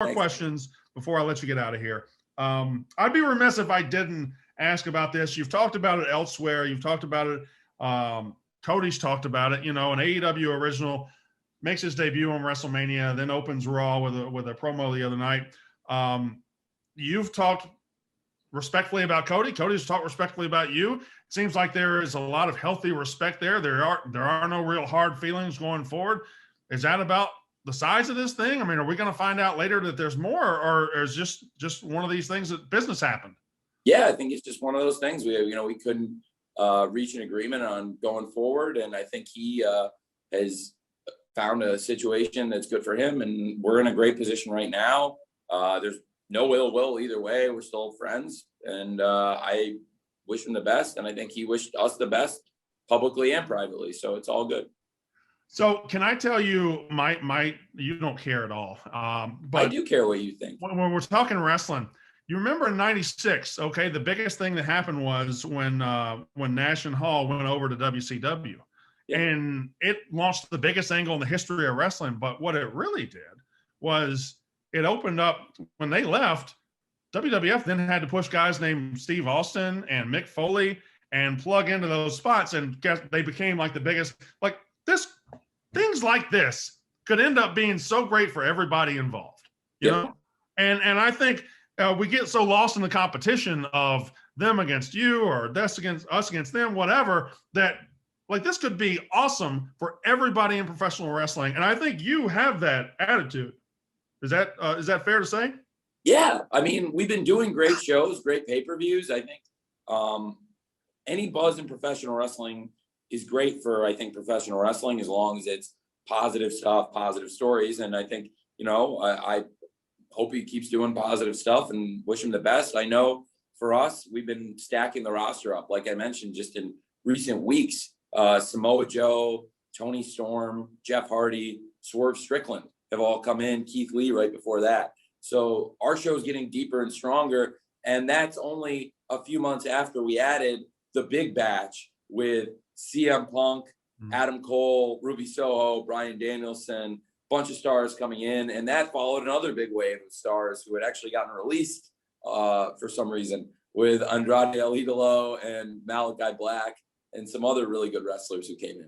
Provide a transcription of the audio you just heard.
more questions before I let you get out of here. I'd be remiss if I didn't ask about this. You've talked about it elsewhere. You've talked about it. Cody's talked about it. You know, an AEW original makes his debut on WrestleMania, then opens Raw with a promo the other night. You've talked respectfully about Cody. Cody's talked respectfully about you. It seems like there is a lot of healthy respect there. There are no real hard feelings going forward. Is that about the size of this thing? I mean, are we going to find out later that there's more, or is just one of these things that business happened? Yeah, I think it's just one of those things. We couldn't reach an agreement on going forward, and I think he has found a situation that's good for him, and we're in a great position right now. There's no ill will either way. We're still friends, and I wish him the best, and I think he wished us the best publicly and privately. So it's all good. So can I tell you, you don't care at all. But I do care what you think. When we're talking wrestling, you remember in '96, okay, the biggest thing that happened was when Nash and Hall went over to WCW. Yeah. And it launched the biggest angle in the history of wrestling. But what it really did was it opened up when they left. WWF then had to push guys named Steve Austin and Mick Foley and plug into those spots, and they became like the biggest. Like things like this could end up being so great for everybody involved, you know? And I think we get so lost in the competition of them against you or this against us against them, whatever, that like this could be awesome for everybody in professional wrestling. And I think you have that attitude. Is that fair to say? Yeah. I mean, we've been doing great shows, great pay-per-views. I think any buzz in professional wrestling is great for, I think, professional wrestling, as long as it's positive stuff, positive stories. And I think, I hope he keeps doing positive stuff and wish him the best. I know for us, we've been stacking the roster up. Like I mentioned, just in recent weeks, Samoa Joe, Tony Storm, Jeff Hardy, Swerve Strickland have all come in, Keith Lee right before that. So our show's getting deeper and stronger. And that's only a few months after we added the big batch with CM Punk, Adam Cole, Ruby Soho, Bryan Danielson, bunch of stars coming in. And that followed another big wave of stars who had actually gotten released for some reason, with Andrade El Idolo and Malachi Black and some other really good wrestlers who came in.